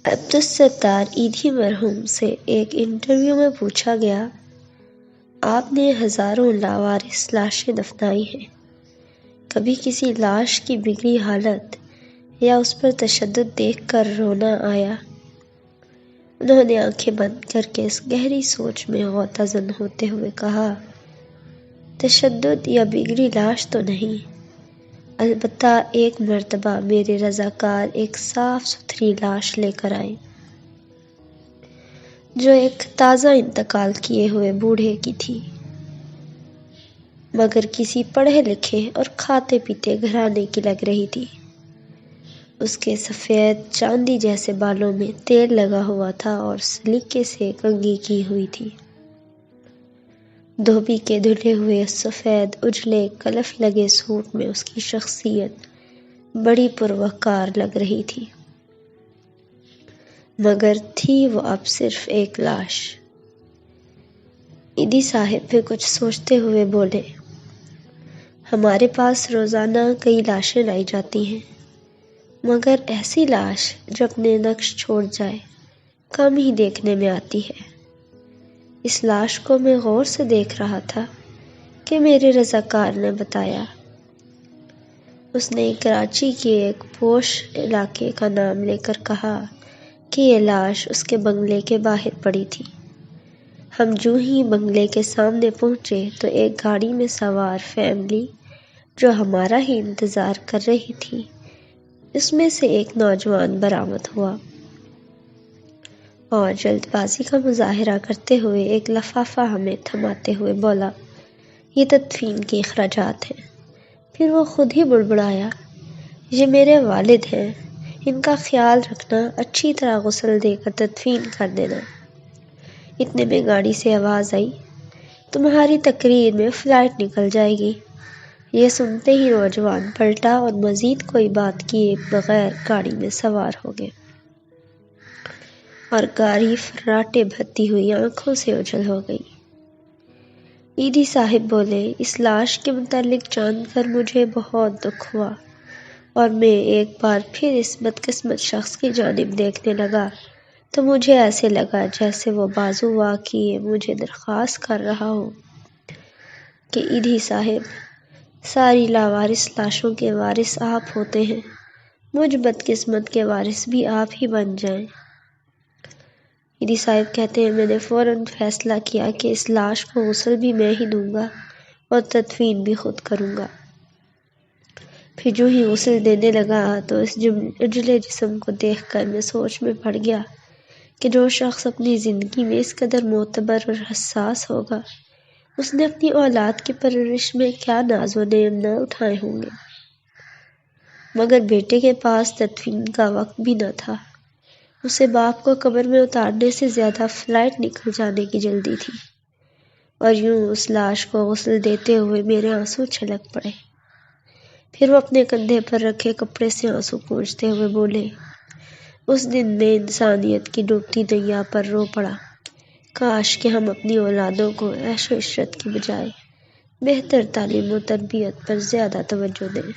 عبدالستار ایدھی مرحوم سے ایک انٹرویو میں پوچھا گیا، آپ نے ہزاروں لاوارث لاشیں دفنائی ہیں، کبھی کسی لاش کی بگڑی حالت یا اس پر تشدد دیکھ کر رونا آیا؟ انہوں نے آنکھیں بند کر کے اس گہری سوچ میں غوطہ زن ہوتے ہوئے کہا، تشدد یا بگڑی لاش تو نہیں، البتہ ایک مرتبہ میرے رضاکار ایک صاف ستھری لاش لے کر آئے جو ایک تازہ انتقال کیے ہوئے بوڑھے کی تھی، مگر کسی پڑھے لکھے اور کھاتے پیتے گھرانے کی لگ رہی تھی۔ اس کے سفید چاندی جیسے بالوں میں تیل لگا ہوا تھا اور سلیقے سے کنگھی کی ہوئی تھی۔ دھوبی کے دھلے ہوئے سفید اجلے کلف لگے سوٹ میں اس کی شخصیت بڑی پروقار لگ رہی تھی، مگر تھی وہ اب صرف ایک لاش۔ ایدھی صاحب پھر کچھ سوچتے ہوئے بولے، ہمارے پاس روزانہ کئی لاشیں لائی جاتی ہیں، مگر ایسی لاش جو اپنے نقش چھوڑ جائے کم ہی دیکھنے میں آتی ہے۔ اس لاش کو میں غور سے دیکھ رہا تھا کہ میرے رضاکار نے بتایا۔ اس نے کراچی کے ایک پوش علاقے کا نام لے کر کہا کہ یہ لاش اس کے بنگلے کے باہر پڑی تھی۔ ہم جو ہی بنگلے کے سامنے پہنچے تو ایک گاڑی میں سوار فیملی جو ہمارا ہی انتظار کر رہی تھی، اس میں سے ایک نوجوان برآمد ہوا اور جلد بازی کا مظاہرہ کرتے ہوئے ایک لفافہ ہمیں تھماتے ہوئے بولا، یہ تدفین کے اخراجات ہیں۔ پھر وہ خود ہی بڑبڑایا، یہ میرے والد ہیں، ان کا خیال رکھنا، اچھی طرح غسل دے کر تدفین کر دینا۔ اتنے میں گاڑی سے آواز آئی، تمہاری تقریر میں فلائٹ نکل جائے گی۔ یہ سنتے ہی نوجوان پلٹا اور مزید کوئی بات کیے بغیر گاڑی میں سوار ہو گئے اور گاڑی فراٹے بھرتی ہوئی آنکھوں سے اوجھل ہو گئی۔ ایدھی صاحب بولے، اس لاش کے متعلق جان کر مجھے بہت دکھ ہوا اور میں ایک بار پھر اس بدقسمت شخص کی جانب دیکھنے لگا تو مجھے ایسے لگا جیسے وہ بازو وا کیے مجھے درخواست کر رہا ہو کہ ایدھی صاحب، ساری لاوارث لاشوں کے وارث آپ ہوتے ہیں، مجھ بدقسمت کے وارث بھی آپ ہی بن جائیں۔ ایدھی صاحب کہتے ہیں، میں نے فوراً فیصلہ کیا کہ اس لاش کو غسل بھی میں ہی دوں گا اور تدفین بھی خود کروں گا۔ پھر جو ہی غسل دینے لگا تو اس اجلے جسم کو دیکھ کر میں سوچ میں پڑ گیا کہ جو شخص اپنی زندگی میں اس قدر معتبر اور حساس ہوگا، اس نے اپنی اولاد کی پرورش میں کیا ناز و نعم نہ اٹھائے ہوں گے۔ مگر بیٹے کے پاس تدفین کا وقت بھی نہ تھا، اسے باپ کو قبر میں اتارنے سے زیادہ فلائٹ نکل جانے کی جلدی تھی، اور یوں اس لاش کو غسل دیتے ہوئے میرے آنسو چھلک پڑے۔ پھر وہ اپنے کندھے پر رکھے کپڑے سے آنسو پونچھتے ہوئے بولے، اس دن میں انسانیت کی ڈوبتی دریا پر رو پڑا، کاش کہ ہم اپنی اولادوں کو عیش و عشرت کی بجائے بہتر تعلیم و تربیت پر زیادہ توجہ دیں۔